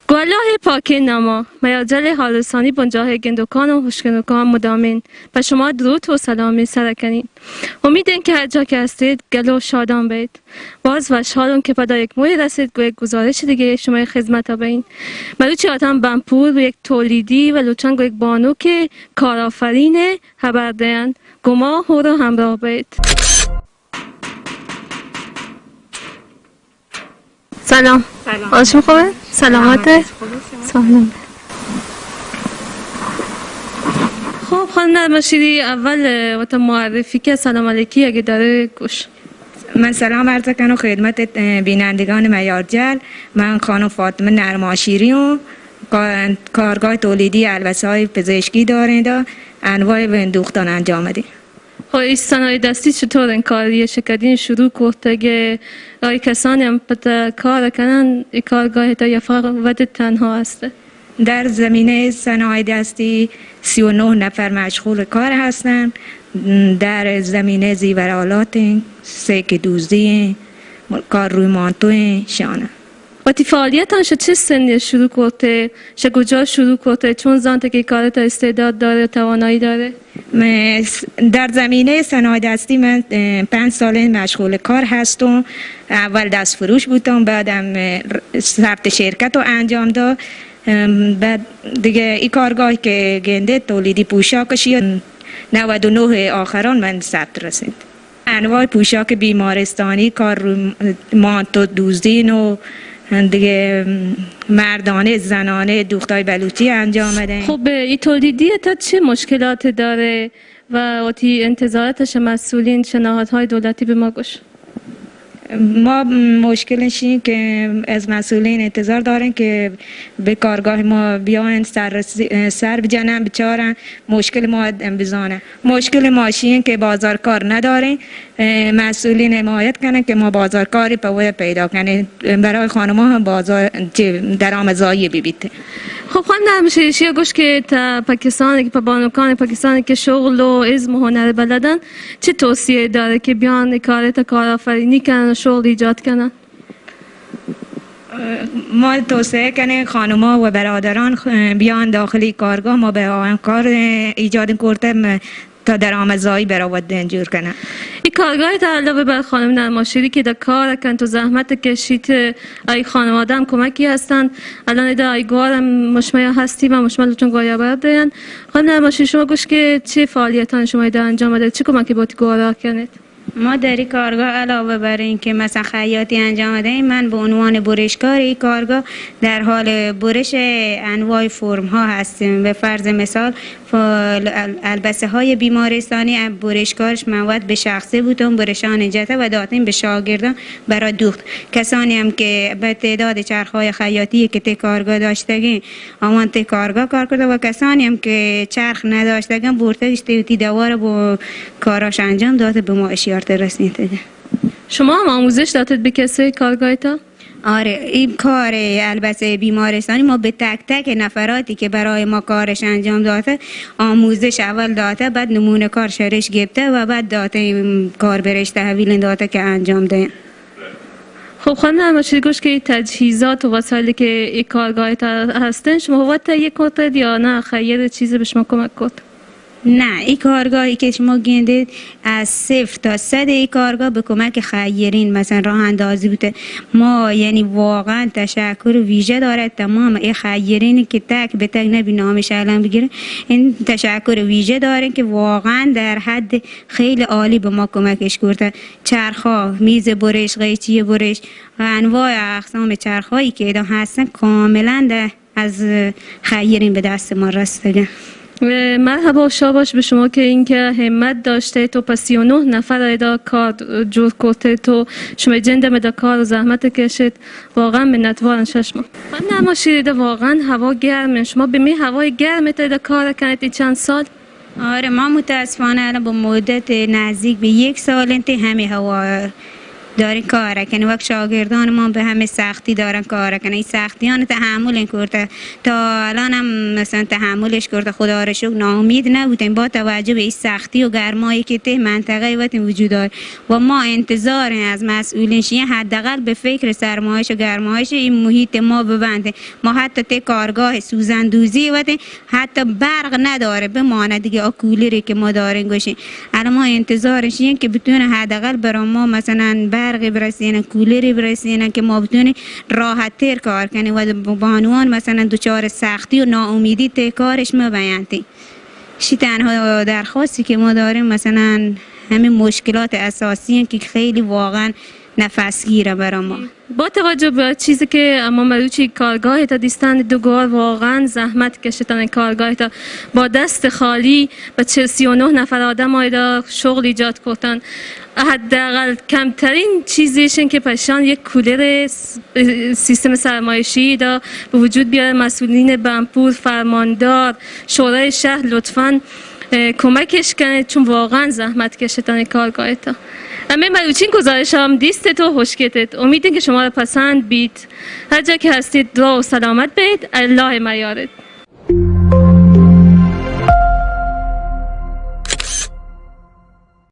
گوالاه پاک نما میاجل حالسانی بنجاه گندکان و خوشگندکان مدامین و شما درود و سلامی سرکنین. امیدین که هر جا که هستید گلو شادان بید. باز و شادون که پدا یک موی رسید گوی گزارش دیگه شما خدمت ها بین. مروچی آتان بمپور و یک تولیدی و لوچنگ و یک بانو که کارآفرین خبر دهند. گما هو رو همراه بید. سلام. حالشون خوبه؟ سلامته؟ سلام. خب خانم نرمشیری اول وقت معرفی که سلام علیکی اگه داره گوش. من سلام عرض کنم خدمت بینندگان میارجل. من خانم فاطمه نرماشیری و کارگاه تولیدی البسه های پزشکی دارند. انواع بندوختان انجام ده. خب این صنایع دستی چطور این کاری شکردین شروع کرده که ای کسانی هم پتا کار کنن این کارگاه تا یا فقط تنها هسته؟ در زمینه صنایع دستی 39 نفر مشغول کار هستند. در زمینه زیورآلات 3 که دوزی کار روی مانتو شانه. وقتی فعالیتان چه سنی شروع کرده؟ کجا شروع کرده؟ چون زانته که کارت استعداد داره توانایی داره؟ در زمینه صنایع دستی من 5 سال مشغول کار هستم. اول دست فروش بودم، بعدم ثبت شرکت رو انجام داد. بعد دیگه این کارگاه که گنده تولیدی پوشاکشی 99 آخران من ثبت رسید. انواع پوشاک بیمارستانی، کار روی مانتو دوزین و دیگه مردانه زنانه دوختای بلوچی انجام ده. خب این تولیدی تا چه مشکلات داره و وقتی انتظاراتش مسئولین شناهادهای دولتی به ما گوش؟ ما مشکلش این که از مسئولین انتظار دارن که به کارگاه ما بیاین سر بجنن بچارن مشکل ما بزانه. مشکل ماشین که بازارکار نداریم، مسئولین حمایت کنن که ما بازارکاری پیدا کنیم برای خانم ها هم بازار درآمدزایی ببیته. خب خانم نرمشیری گوش که تا پاکستان که بانوکان پاکستان که شغل و علم و هنر بلدن چه توصیه داره که بیان کارت کارآفرینی کنن و شغل ایجاد کنن؟ ما توصیه کنیم خانوما و برادران بیان داخلی کارگاه ما به کار ایجاد کرده تا درآمدزایی برآورده انجور کنن. این کارگاه تا علاوه بر خانم نرماشیری که در کار کن تو زحمت کشید ای خانواده هم کمکی هستند. الان در ایگوار هم مشمع هستی و مشمع چون گویا باید دارن. خانم نرماشیری شما گوش که چه فعالیتان شما در انجام دارید؟ چه کمکی با گوارا کنید؟ ما در این کارگاه علاوه بر این که مثلا خیاطی انجام دهیم، من به عنوان برشکار این کارگاه در حال برش انواع فرم ها هستیم. به فرض مثال البسه های بیمارستانی برشکارش مواد به شخصی بودم برشان جته و دادیم به شاگردان برای دوخت. کسانی هم که به تعداد چرخ های خیاطی که تی کارگاه داشتگین آمان تی کارگاه کار کرده و کسانی هم که چرخ نداشتگین برتگش تی دوار با کاراش انجام داده به ما اشیارت رسیده. شما هم آموزش دادید به کسی کارگاه تا؟ آره، این کار البته بیمارستانی ما به تک تک نفراتی که برای ما کارش انجام داده آموزش اول داده، بعد نمونه کار شرش گرفته و بعد داده کار برش تحویل داده که انجام ده. خب خانم نرماشیری گوش که تجهیزات و وسایلی که این کارگاه تا هستن شما وقت یک کتد یا نه خیر چیزی به شما کمک کرد؟ نه، این کارگاهی که شما گندید از 0 تا 100 این کارگاه به کمک خیرین مثلا راه اندازی بوده. ما یعنی واقعا تشکر ویژه داره تمام این خیرینی که تک به تک نبی نامش علم بگیره. این تشکر ویژه داره که واقعا در حد خیلی عالی به ما کمکش کرده. چرخا، میز برش، قیچی برش و انواع اقسام چرخایی که اینا هستن کاملا از خیرین به دست ما رسیده. مرحبا شاباش به شما که اینکه همت داشته تو پس 39 نفر ایدا کار جور کرده تو شما جنده دا کار و زحمت کشید واقعا منتوارن ششما. خانم نرماشیری واقعا هوا گرمه، شما به می هوای گرم تا کار کنید چند سال؟ آره، ما متاسفانه الان با مدت نزدیک به 1 سال انت همه هوا داری کار کنی وقت شاگردان ما به همه سختی دارن کار کنی سختیان تحمل کرده تا الان هم مثلا تحملش کرده خدا را شکر ناامید نبودیم با توجه به این سختی و گرمایی که ته منطقه وجود داره و ما انتظار از مسئولین شیعه حداقل به فکر سرمایش و گرمایش این محیط ما ببنده ما حتی ته کارگاه سوزندوزی حتی برق نداره بمانه دیگه کولری که ما داریم گوشیم الان ما انتظارش اینه که بتونه حداقل برای ما مثلا برق برسینه کولری برسینه که ما بتونیم راحت تر کار کنیم و بانوان مثلا دچار سختی و ناامیدی ته کارش مبینتی شی تنها درخواستی که ما داریم مثلا همین مشکلات اساسی که خیلی واقعا نفسگیره برای ما با توجه به چیزی که اما مروچی کارگاه تا دیستان دوگار واقعا زحمت کشیدن کارگاه تا با دست خالی با 39 نفر آدم آیدا شغل ایجاد کردن حداقل کمترین چیزیش این که پشان یک کولر سیستم سرمایشی دا به وجود بیاره مسئولین بمپور فرماندار شورای شهر لطفاً کمکش کنه چون واقعا زحمت کشیدن کارگاه تا اما مروچین گزارش هم دیست تو خوشکتت امیدیم که شما را پسند بید هر جا که هستید دعا و سلامت بید الله میارد